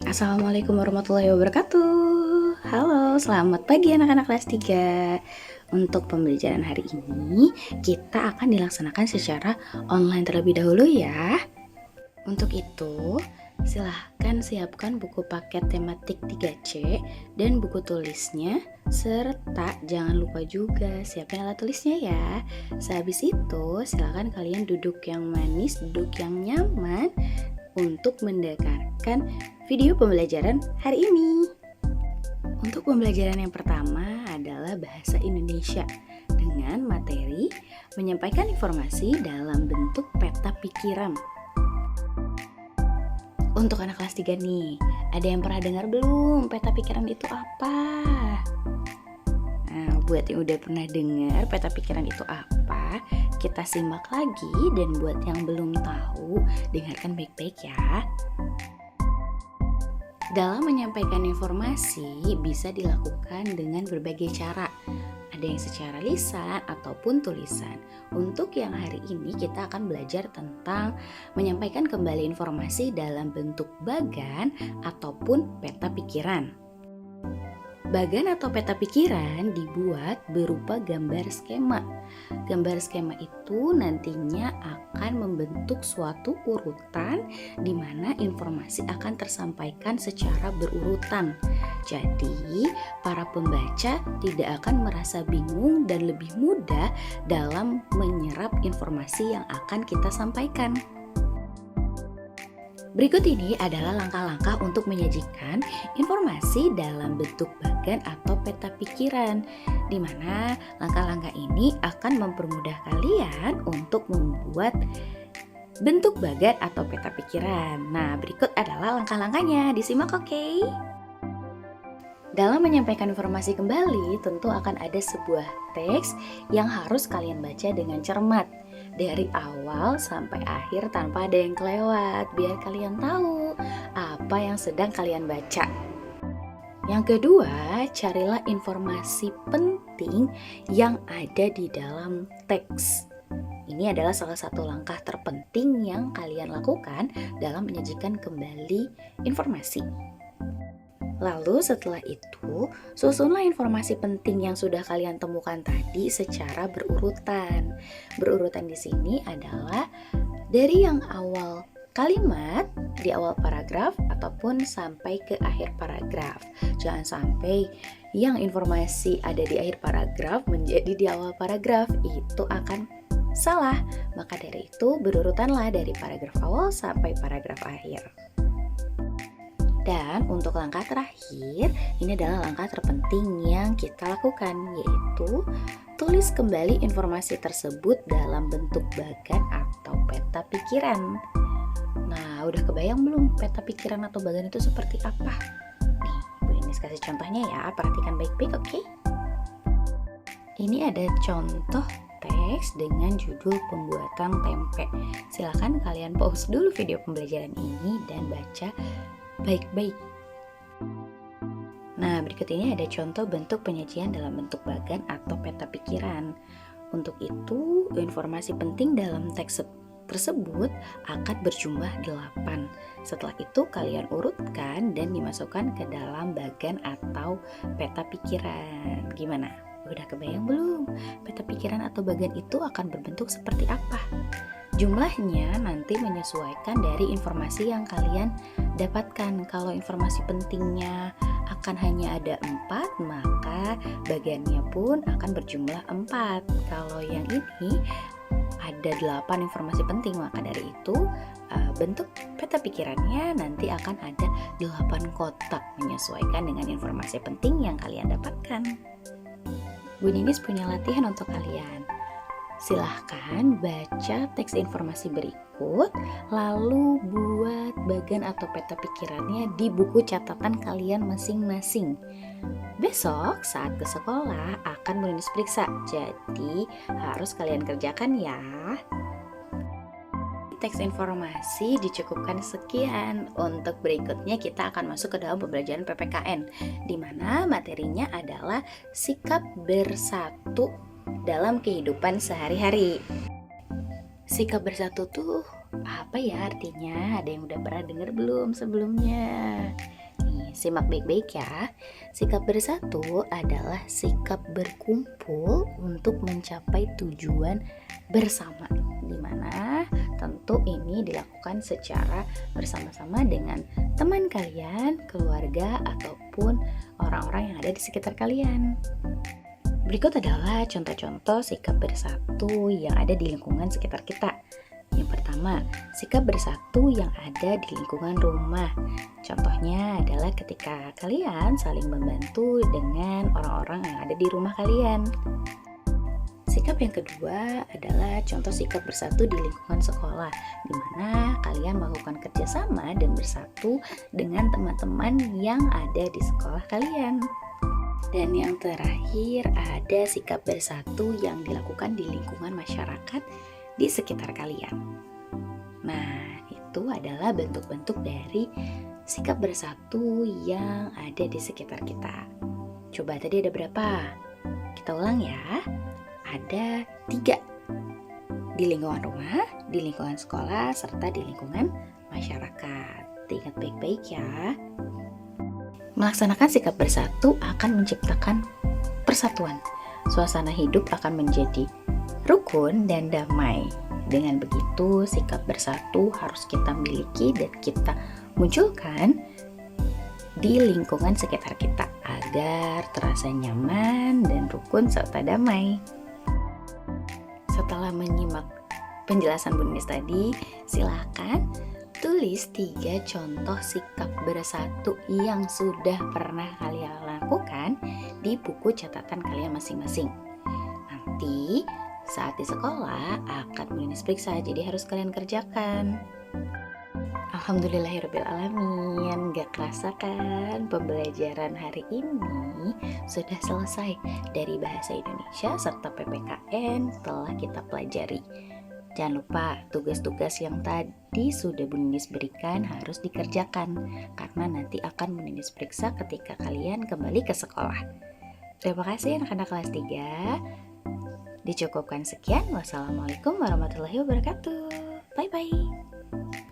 Assalamualaikum warahmatullahi wabarakatuh. Halo, selamat pagi anak-anak kelas 3. Untuk pembelajaran hari ini, kita akan dilaksanakan secara online terlebih dahulu ya. Untuk itu, silahkan siapkan buku paket tematik 3C dan buku tulisnya, serta jangan lupa juga siapin alat tulisnya ya. Sehabis itu, silahkan kalian duduk yang manis, duduk yang nyaman untuk mendengarkan video pembelajaran hari ini. Untuk pembelajaran yang pertama adalah bahasa Indonesia dengan materi menyampaikan informasi dalam bentuk peta pikiran. Untuk anak kelas 3 nih, ada yang pernah dengar belum peta pikiran itu apa? Nah, buat yang udah pernah dengar peta pikiran itu apa, kita simak lagi, dan buat yang belum tahu, dengarkan baik-baik ya. Dalam menyampaikan informasi bisa dilakukan dengan berbagai cara. Ada yang secara lisan ataupun tulisan. Untuk yang hari ini kita akan belajar tentang menyampaikan kembali informasi dalam bentuk bagan ataupun peta pikiran. Bagan atau peta pikiran dibuat berupa gambar skema. Gambar skema itu nantinya akan membentuk suatu urutan di mana informasi akan tersampaikan secara berurutan. Jadi, para pembaca tidak akan merasa bingung dan lebih mudah dalam menyerap informasi yang akan kita sampaikan. Berikut ini adalah langkah-langkah untuk menyajikan informasi dalam bentuk bagan atau peta pikiran, di mana langkah-langkah ini akan mempermudah kalian untuk membuat bentuk bagan atau peta pikiran. Nah, berikut adalah langkah-langkahnya, disimak oke? Dalam menyampaikan informasi kembali, tentu akan ada sebuah teks yang harus kalian baca dengan cermat dari awal sampai akhir tanpa ada yang kelewat, biar kalian tahu apa yang sedang kalian baca. Yang kedua, carilah informasi penting yang ada di dalam teks. Ini adalah salah satu langkah terpenting yang kalian lakukan dalam menyajikan kembali informasi. Lalu setelah itu, susunlah informasi penting yang sudah kalian temukan tadi secara berurutan. Berurutan di sini adalah dari yang awal kalimat, di awal paragraf, ataupun sampai ke akhir paragraf. Jangan sampai yang informasi ada di akhir paragraf menjadi di awal paragraf, itu akan salah. Maka dari itu, berurutanlah dari paragraf awal sampai paragraf akhir. Dan untuk langkah terakhir, ini adalah langkah terpenting yang kita lakukan, yaitu tulis kembali informasi tersebut dalam bentuk bagan atau peta pikiran. Nah, udah kebayang belum peta pikiran atau bagan itu seperti apa? Nih, Bu Ninis kasih contohnya ya, perhatikan baik-baik, oke? Ini ada contoh teks dengan judul pembuatan tempe. Silakan kalian pause dulu video pembelajaran ini dan baca baik-baik. Nah, berikut ini ada contoh bentuk penyajian dalam bentuk bagan atau peta pikiran. Untuk itu, informasi penting dalam teks tersebut akan berjumlah 8. Setelah itu, kalian urutkan dan dimasukkan ke dalam bagan atau peta pikiran. Gimana? Udah kebayang belum? Peta pikiran atau bagan itu akan berbentuk seperti apa? Jumlahnya nanti menyesuaikan dari informasi yang kalian dapatkan. Kalau informasi pentingnya akan hanya ada 4, maka bagiannya pun akan berjumlah 4. Kalau yang ini ada 8 informasi penting, maka dari itu bentuk peta pikirannya nanti akan ada 8 kotak menyesuaikan dengan informasi penting yang kalian dapatkan. Bu Ninis punya latihan untuk kalian. Silahkan baca teks informasi berikut, lalu buat bagan atau peta pikirannya di buku catatan kalian masing-masing. Besok saat ke sekolah akan menulis periksa, jadi harus kalian kerjakan ya. Teks informasi dicukupkan sekian. Untuk berikutnya kita akan masuk ke dalam pembelajaran PPKN, di mana materinya adalah sikap bersatu dalam kehidupan sehari-hari. Sikap bersatu tuh apa ya artinya? Ada yang udah pernah dengar belum sebelumnya? Simak baik-baik ya. Sikap bersatu adalah sikap berkumpul untuk mencapai tujuan bersama, di mana tentu ini dilakukan secara bersama-sama dengan teman kalian, keluarga, ataupun orang-orang yang ada di sekitar kalian. Berikut adalah contoh-contoh sikap bersatu yang ada di lingkungan sekitar kita. Yang pertama, sikap bersatu yang ada di lingkungan rumah. Contohnya adalah ketika kalian saling membantu dengan orang-orang yang ada di rumah kalian. Sikap yang kedua adalah contoh sikap bersatu di lingkungan sekolah, di mana kalian melakukan kerjasama dan bersatu dengan teman-teman yang ada di sekolah kalian. Dan yang terakhir ada sikap bersatu yang dilakukan di lingkungan masyarakat di sekitar kalian. Nah, itu adalah bentuk-bentuk dari sikap bersatu yang ada di sekitar kita. Coba tadi ada berapa? Kita ulang ya. Ada 3 di lingkungan rumah, di lingkungan sekolah, serta di lingkungan masyarakat. Ingat baik-baik ya. Melaksanakan sikap bersatu akan menciptakan persatuan. Suasana hidup akan menjadi rukun dan damai. Dengan begitu, sikap bersatu harus kita miliki dan kita munculkan di lingkungan sekitar kita agar terasa nyaman dan rukun serta damai. Setelah menyimak penjelasan Bu Ninis tadi, silakan tulis 3 contoh sikap bersatu yang sudah pernah kalian lakukan di buku catatan kalian masing-masing. Nanti saat di sekolah akan Bu Ninis periksa, jadi harus kalian kerjakan. Alhamdulillahirrabbilalamin, gak kerasa kan pembelajaran hari ini sudah selesai dari bahasa Indonesia serta PPKN telah kita pelajari. Jangan lupa tugas-tugas yang tadi sudah Bu Ninis berikan harus dikerjakan, karena nanti akan Bu Ninis periksa ketika kalian kembali ke sekolah. Terima kasih anak-anak kelas 3. Dicukupkan sekian. Wassalamualaikum warahmatullahi wabarakatuh. Bye-bye.